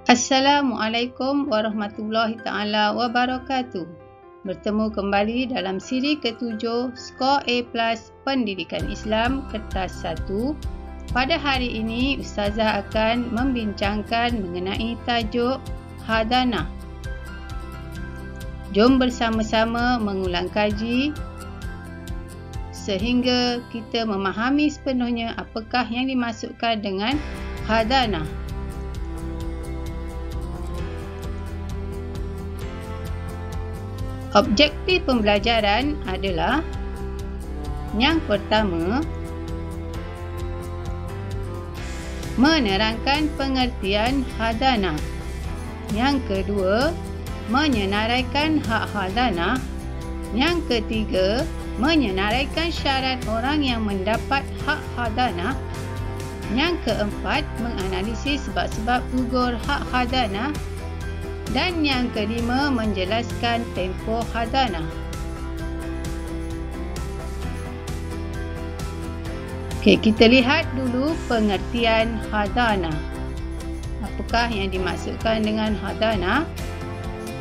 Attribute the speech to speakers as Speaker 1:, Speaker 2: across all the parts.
Speaker 1: Assalamualaikum warahmatullahi taala wabarakatuh. Bertemu kembali dalam siri ke-7 Skor A+ Pendidikan Islam Kertas 1. Pada hari ini Ustazah akan membincangkan mengenai tajuk Hadanah. Jom bersama-sama mengulang kaji sehingga kita memahami sepenuhnya apakah yang dimaksudkan dengan hadanah. Objektif pembelajaran adalah yang pertama, menerangkan pengertian hadanah. Yang kedua, menyenaraikan hak hadanah. Yang ketiga, menyenaraikan syarat orang yang mendapat hak hadanah. Yang keempat, menganalisis sebab-sebab gugur hak hadanah. Dan yang kelima, menjelaskan tempoh hadanah. Okey, kita lihat dulu pengertian hadanah. Apakah yang dimaksudkan dengan hadanah?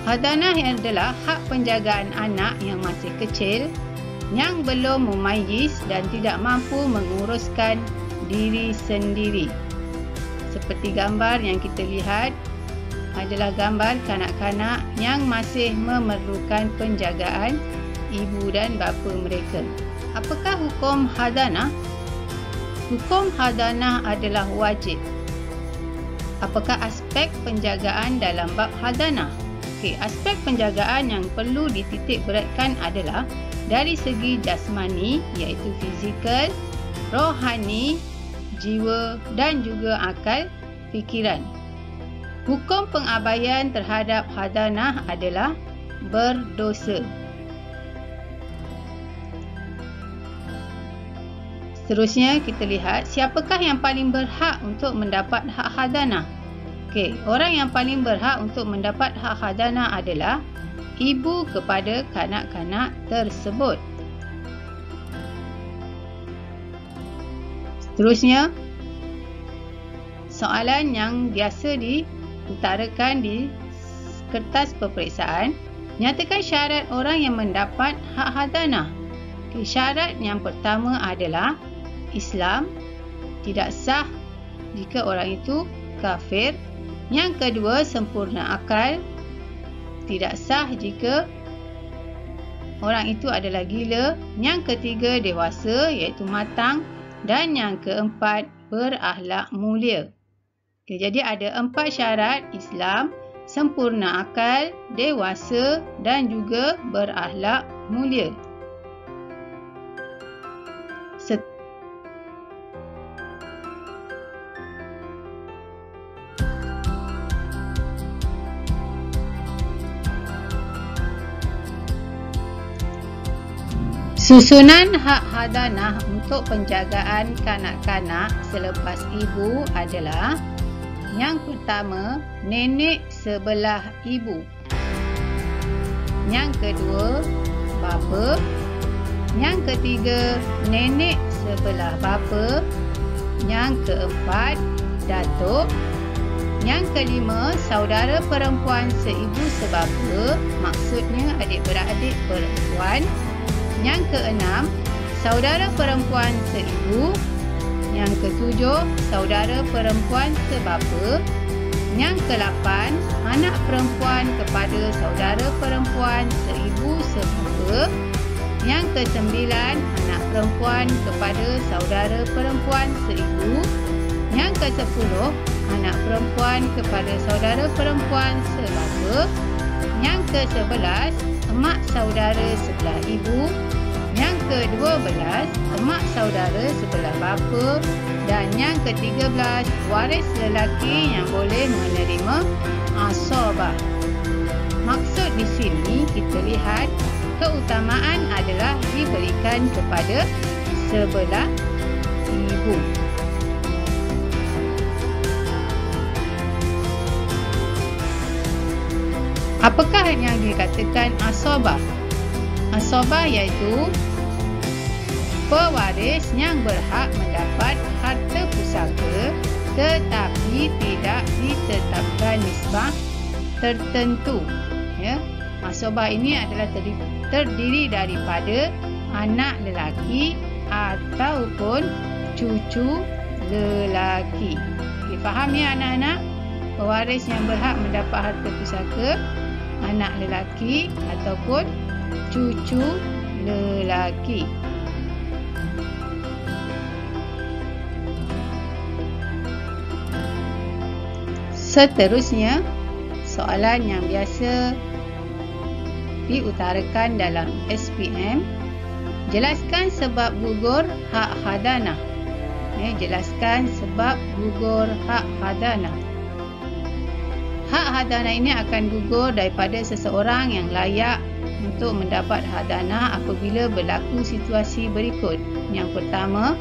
Speaker 1: Hadanah adalah hak penjagaan anak yang masih kecil, yang belum memayyiz dan tidak mampu menguruskan diri sendiri. Seperti gambar yang kita lihat, adalah gambar kanak-kanak yang masih memerlukan penjagaan ibu dan bapa mereka. Apakah hukum hadanah? Hukum hadanah adalah wajib. Apakah aspek penjagaan dalam bab hadanah? Okey, aspek penjagaan yang perlu dititik beratkan adalah dari segi jasmani, iaitu fizikal, rohani, jiwa dan juga akal fikiran. Hukum pengabaian terhadap hadanah adalah berdosa. Seterusnya kita lihat siapakah yang paling berhak untuk mendapat hak hadanah. Okey, orang yang paling berhak untuk mendapat hak hadanah adalah ibu kepada kanak-kanak tersebut. Seterusnya, soalan yang biasa diutarakan di kertas peperiksaan, nyatakan syarat orang yang mendapat hak hadanah. Okay, syarat yang pertama adalah Islam, tidak sah jika orang itu kafir. Yang kedua, sempurna akal, tidak sah jika orang itu adalah gila. Yang ketiga, dewasa iaitu matang. Dan yang keempat, berakhlak mulia. Okay, jadi ada 4 syarat: Islam, sempurna akal, dewasa dan juga berakhlak mulia. Susunan hak hadanah untuk penjagaan kanak-kanak selepas ibu adalah: yang pertama, nenek sebelah ibu. Yang kedua, bapa. Yang ketiga, nenek sebelah bapa. Yang keempat, datuk. Yang kelima, saudara perempuan seibu sebapa, maksudnya adik-beradik perempuan. Yang keenam, saudara perempuan seibu. Yang ketujuh, saudara perempuan sebapa. Yang ke-8, anak perempuan kepada saudara perempuan seibu sebapa. Yang ke-9, anak perempuan kepada saudara perempuan seibu. Yang ke-10, anak perempuan kepada saudara perempuan sebapa. Yang ke-11, emak saudara sebelah ibu. Yang ke-12, emak saudara sebelah bapa. Dan yang ke-13, waris lelaki yang boleh menerima asabah. Maksud di sini kita lihat keutamaan adalah diberikan kepada sebelah ibu. Apakah yang dikatakan asobah? Asobah iaitu pewaris yang berhak mendapat harta pusaka tetapi tidak ditetapkan nisbah tertentu. Ya. Asobah ini adalah terdiri daripada anak lelaki ataupun cucu lelaki. Okay, faham ya anak-anak? Pewaris yang berhak mendapat harta pusaka anak lelaki ataupun cucu lelaki. Seterusnya, soalan yang biasa diutarakan dalam SPM. Jelaskan sebab gugur hak hadanah. Jelaskan sebab gugur hak hadanah. Hak hadanah ini akan gugur daripada seseorang yang layak untuk mendapat hadanah apabila berlaku situasi berikut. Yang pertama,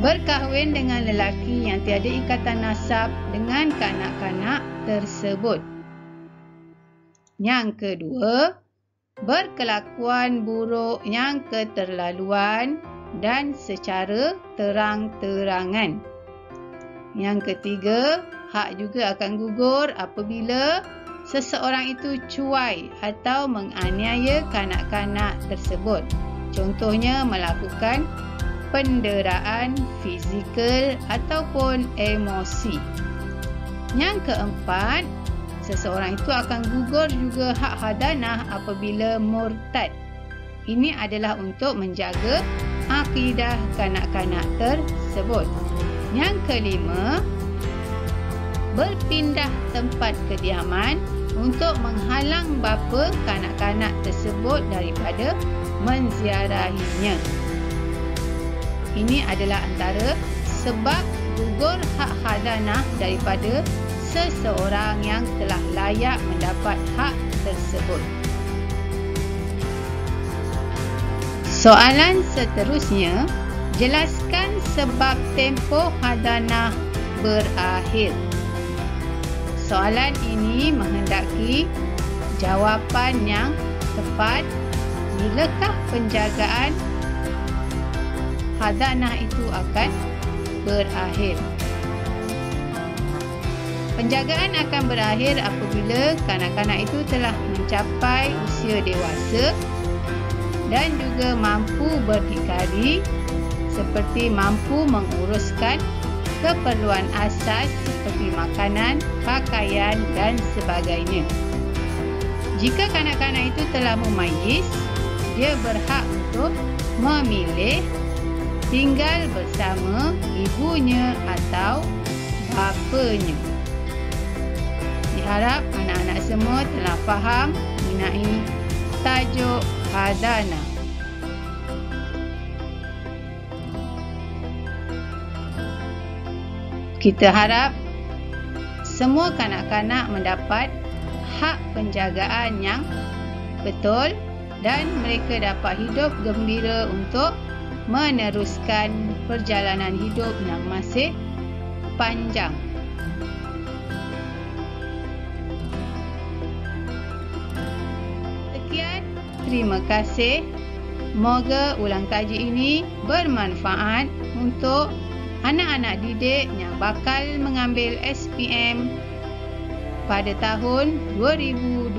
Speaker 1: berkahwin dengan lelaki yang tiada ikatan nasab dengan kanak-kanak tersebut. Yang kedua, berkelakuan buruk yang keterlaluan dan secara terang-terangan. Yang ketiga, hak juga akan gugur apabila seseorang itu cuai atau menganiaya kanak-kanak tersebut. Contohnya melakukan penderaan fizikal ataupun emosi. Yang keempat, seseorang itu akan gugur juga hak hadanah apabila murtad. Ini adalah untuk menjaga akidah kanak-kanak tersebut. Yang kelima, berpindah tempat kediaman untuk menghalang bapa kanak-kanak tersebut daripada menziarahinya. Ini adalah antara sebab gugur hak hadanah daripada seseorang yang telah layak mendapat hak tersebut. Soalan seterusnya, jelaskan sebab tempoh hadanah berakhir. Soalan ini menghendaki jawapan yang tepat. Bilakah penjagaan hadanah itu akan berakhir? Penjagaan akan berakhir apabila kanak-kanak itu telah mencapai usia dewasa dan juga mampu berdikari, seperti mampu menguruskan keperluan asas seperti makanan, pakaian dan sebagainya. Jika kanak-kanak itu telah memayis, dia berhak untuk memilih tinggal bersama ibunya atau bapanya. Diharap anak-anak semua telah faham mengenai tajuk hadanah. Kita harap semua kanak-kanak mendapat hak penjagaan yang betul dan mereka dapat hidup gembira untuk meneruskan perjalanan hidup yang masih panjang. Sekian, terima kasih. Moga ulang kaji ini bermanfaat untuk anak-anak didik yang bakal mengambil SPM pada tahun 2021,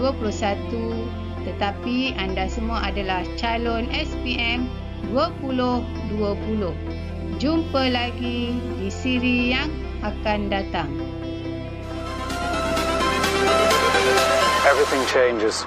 Speaker 1: tetapi anda semua adalah calon SPM 2020. Jumpa lagi di siri yang akan datang.
Speaker 2: Everything changes.